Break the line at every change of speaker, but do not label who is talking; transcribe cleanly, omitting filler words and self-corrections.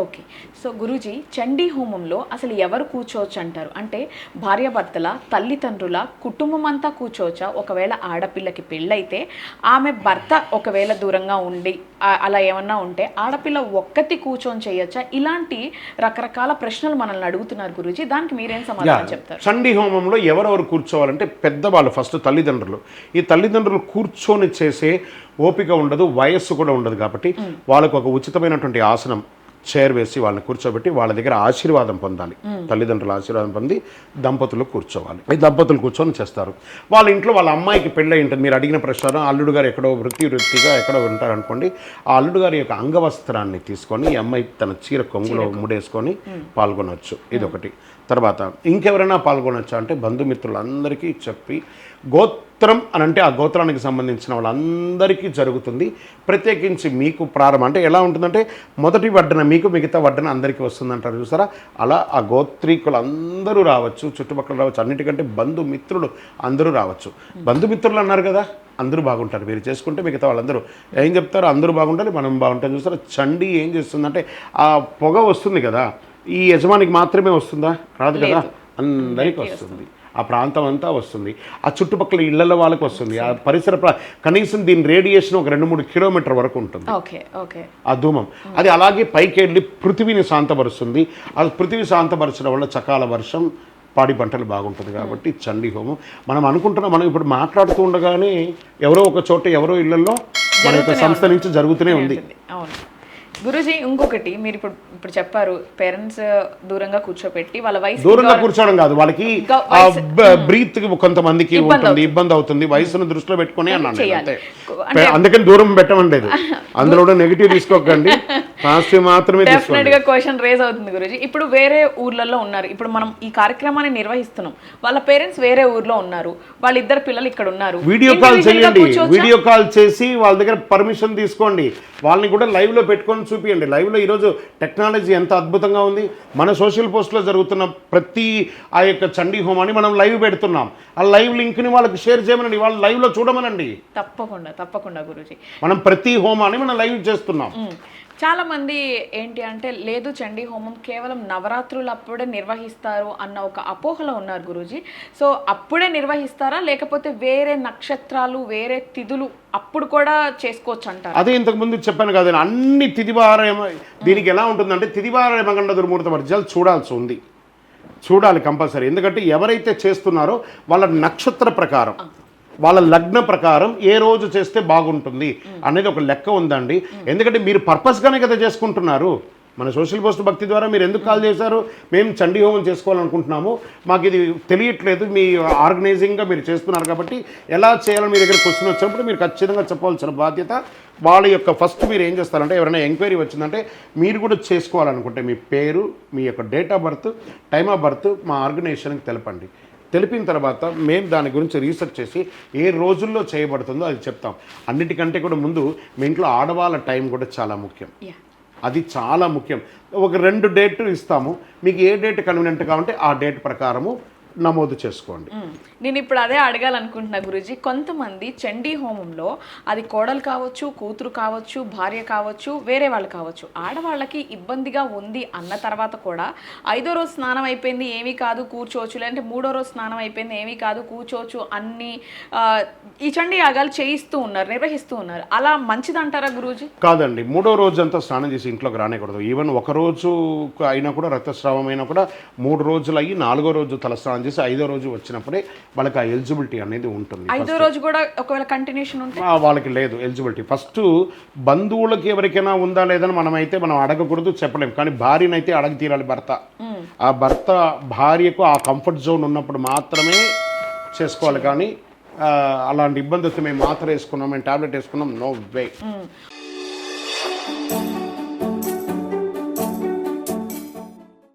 Okay. So Guruji, Chandi హోమంలో అసలు ఎవరు కూర్చోవచ్చు అంటారు? అంటే భార్యాభర్తల, తల్లిదండ్రుల, కుటుంబం అంతా కూర్చోవచ్చా? ఒకవేళ ఆడపిల్లకి పెళ్ళైతే ఆమె భర్త ఒకవేళ దూరంగా ఉండి అలా ఏమన్నా ఉంటే ఆడపిల్ల ఒక్కతి కూర్చొని చేయొచ్చా? ఇలాంటి రకరకాల ప్రశ్నలు మనల్ని అడుగుతున్నారు గురూజీ. దానికి మీరేం సమాధానం చెప్తారు?
చండీ హోమంలో ఎవరెవరు కూర్చోవాలంటే పెద్దవాళ్ళు ఫస్ట్ తల్లిదండ్రులు. ఈ తల్లిదండ్రులు కూర్చొని చేసే ఓపిక ఉండదు, వయస్సు కూడా ఉండదు. కాబట్టి వాళ్ళకు ఒక ఉచితమైనటువంటి ఆసనం చైర్ వేసి వాళ్ళని కూర్చోబెట్టి వాళ్ళ దగ్గర ఆశీర్వాదం పొందాలి. తల్లిదండ్రుల ఆశీర్వాదం పొంది దంపతులు కూర్చోవాలి. ఈ దంపతులు కూర్చొని చేస్తారు. వాళ్ళ ఇంట్లో వాళ్ళ అమ్మాయికి పెళ్ళి ఉంటుంది. మీరు అడిగిన ప్రశ్న, అల్లుడు గారు ఎక్కడో వృత్తిగా ఎక్కడో ఉంటారు అనుకోండి. ఆ అల్లుడు గారి యొక్క అంగవస్త్రాన్ని తీసుకొని ఈ అమ్మాయి తన చీర కొంగులో ముడేసుకొని పాల్గొనవచ్చు. ఇదొకటి. తర్వాత ఇంకెవరైనా పాల్గొనొచ్చా అంటే బంధుమిత్రులందరికీ చెప్పి, గోత్రం అని అంటే ఆ గోత్రానికి సంబంధించిన వాళ్ళందరికీ జరుగుతుంది. ప్రత్యేకించి మీకు ప్రారంభం అంటే ఎలా ఉంటుందంటే మొదటి వడ్డన మీకు, మిగతా వడ్డన అందరికీ వస్తుందంటారు చూసారా, అలా ఆ గోత్రీకులు అందరూ రావచ్చు, చుట్టుపక్కల రావచ్చు. అన్నిటికంటే బంధుమిత్రులు అందరూ రావచ్చు. బంధుమిత్రులు అన్నారు కదా, అందరూ బాగుంటారు. మీరు చేసుకుంటే మిగతా వాళ్ళందరూ ఏం చెప్తారు, అందరూ బాగుంటారు, మనం బాగుంటాం. చూసారా, చండీ ఏం చేస్తుందంటే ఆ పొగ వస్తుంది కదా, ఈ యజమానికి మాత్రమే వస్తుందా? రాదు కదా, అందరికీ వస్తుంది. ఆ ప్రాంతం అంతా వస్తుంది. ఆ చుట్టుపక్కల ఇళ్ల వాళ్ళకి వస్తుంది. ఆ పరిసర కనీసం దీని రేడియేషన్ ఒక 2-3 కిలోమీటర్ వరకు ఉంటుంది ఆ ధూమం. అది అలాగే పైకి వెళ్ళి పృథివీని శాంతపరుస్తుంది. ఆ పృథివీ శాంతపరచడం వల్ల చకాల వర్షం, పాడి పంటలు బాగుంటుంది. కాబట్టి చండీ హోమం మనం అనుకుంటున్నాం. మనం ఇప్పుడు మాట్లాడుతూ ఉండగానే ఎవరో ఒక చోట ఎవరో ఇళ్లలో మన యొక్క సంస్థ నుంచి జరుగుతూనే ఉంది.
గురూజీ, ఇంకొకటి మీరు ఇప్పుడు చెప్పారు, పేరెంట్స్ దూరంగా కూర్చోపెట్టి వాళ్ళ వయసు
దూరంగా కూర్చోవడం కాదు, వాళ్ళకి బ్రీత్ కొంతమందికి ఉంటుంది, ఇబ్బంది అవుతుంది. వయసును దృష్టిలో పెట్టుకుని అన్నాను. అందుకని దూరం పెట్టమండేది. అందులో కూడా నెగిటివ్ తీసుకోకండి, పాజిటివ్ మాత్రమే తీసుకోండి.
డెఫినెట్ గా క్వశ్చన్ రేజ్ అవుతుంది గురూజీ. ఇప్పుడు వేరే ఊర్లలో ఉన్నారు. ఇప్పుడు మనం ఈ కార్యక్రమాన్ని నిర్వహిస్తున్నాం, వాళ్ళ పేరెంట్స్ వేరే ఊర్లో ఉన్నారు, వాళ్ళిద్దరు పిల్లలు ఇక్కడ ఉన్నారు.
వీడియో కాల్ చేయండి, వీడియో కాల్ చేసి వాళ్ళ దగ్గర పర్మిషన్ తీసుకోండి. వాళ్ళని కూడా లైవ్ లో పెట్టుకొని చూపియండి. లైవ్లో ఈరోజు టెక్నాలజీ ఎంత అద్భుతంగా ఉంది. మన సోషల్ పోస్ట్లో జరుగుతున్న ప్రతి ఆ యొక్క చండీ హోమాన్ని మనం లైవ్ పెడుతున్నాం. ఆ లైవ్ లింక్ని వాళ్ళకి షేర్ చేయమనండి, వాళ్ళు లైవ్లో చూడమనండి.
తప్పకుండా గురూజీ.
మనం ప్రతి హోమాన్ని మనం లైవ్ చేస్తున్నాం.
చాలా మంది ఏంటి అంటే, లేదు చండీ హోమం కేవలం నవరాత్రులు అప్పుడే నిర్వహిస్తారు అన్న ఒక అపోహలో ఉన్నారు గురూజీ. సో అప్పుడే నిర్వహిస్తారా, లేకపోతే వేరే నక్షత్రాలు, వేరే తిథులు అప్పుడు కూడా చేసుకోవచ్చు అంటారు?
అదే ఇంతకుముందు చెప్పాను కదా, అన్ని తిథివార దీనికి ఎలా ఉంటుందంటే తిథివార యమగండ దుర్ముహూర్త వర్జాలు చూడాలి కంపల్సరీ. ఎందుకంటే ఎవరైతే చేస్తున్నారో వాళ్ళ నక్షత్ర ప్రకారం, వాళ్ళ లగ్న ప్రకారం ఏ రోజు చేస్తే బాగుంటుంది అనేది ఒక లెక్క ఉందండి. ఎందుకంటే మీరు పర్పస్గానే కదా చేసుకుంటున్నారు. మన సోషల్ పోస్ట్ భక్తి ద్వారా మీరు ఎందుకు కాల్ చేశారు, మేము చండీ హోమం చేసుకోవాలనుకుంటున్నాము, మాకు ఇది తెలియట్లేదు, మీ ఆర్గనైజింగ్గా మీరు చేస్తున్నారు కాబట్టి ఎలా చేయాలని మీ దగ్గర క్వశ్చన్ వచ్చినప్పుడు మీరు ఖచ్చితంగా చెప్పవలసిన బాధ్యత వాళ్ళ యొక్క. ఫస్ట్ మీరు ఏం చేస్తారంటే, ఎవరైనా ఎంక్వైరీ వచ్చిందంటే మీరు కూడా చేసుకోవాలనుకుంటే మీ పేరు, మీ యొక్క date of birth, time of birth మా ఆర్గనైజేషన్కి తెలపండి. తెలిపిన తర్వాత మేము దాని గురించి రీసెర్చ్ చేసి ఏ రోజుల్లో చేయబడుతుందో అది చెప్తాం. అన్నిటికంటే కూడా ముందు మీ ఇంట్లో ఆడవాళ్ళ టైం కూడా చాలా ముఖ్యం. అది చాలా ముఖ్యం. ఒక 2 డేట్లు ఇస్తాము, మీకు ఏ డేట్ కన్వీనియంట్ కావాలంటే ఆ డేట్ ప్రకారము నమోదు చేసుకోండి.
నేను ఇప్పుడు అదే అడగాలనుకుంటున్నా గురూజీ. కొంతమంది చండీ హోమంలో అది కోడలు కావచ్చు, కూతురు కావచ్చు, భార్య కావచ్చు, వేరే వాళ్ళు కావచ్చు, ఆడవాళ్ళకి ఇబ్బందిగా ఉంది అన్న తర్వాత కూడా 5వ రోజు స్నానం అయిపోయింది ఏమీ కాదు కూర్చోవచ్చు, లేదంటే 3వ రోజు స్నానం అయిపోయింది ఏమీ కాదు కూర్చోవచ్చు అన్ని ఈ చండీ యాగాలు చేయిస్తూ ఉన్నారు, నిర్వహిస్తూ ఉన్నారు. అలా మంచిదంటారా గురూజీ?
కాదండి, 3వ రోజు అంతా స్నానం చేసి ఇంట్లోకి రానేకూడదు. ఈవెన్ ఒక రోజు అయినా కూడా, రక్తస్రావం అయినా కూడా 3 రోజులు అయ్యి 4వ రోజు తలస్నానం చేసి 5వ రోజు వచ్చినప్పుడే వాళ్ళకి ఆ ఎలిజిబిలిటీ అనేది ఉంటుంది.
5వ రోజు కూడా ఒకవేళ కంటిన్యూషన్ ఉంటే
వాళ్ళకి లేదు ఎలిజిబిలిటీ. ఫస్ట్ బంధువులకి ఎవరికైనా ఉందా లేదని మనం అడగకూడదు, చెప్పలేము. కానీ భార్యనైతే అడగ తీరాలి భర్త. ఆ భర్త భార్యకు ఆ కంఫర్ట్ జోన్ ఉన్నప్పుడు మాత్రమే చేసుకోవాలి. కానీ అలాంటి ఇబ్బంది వస్తే మేము మాత్ర వేసుకున్నాం, మేము టాబ్లెట్ వేసుకున్నాం, నో వే.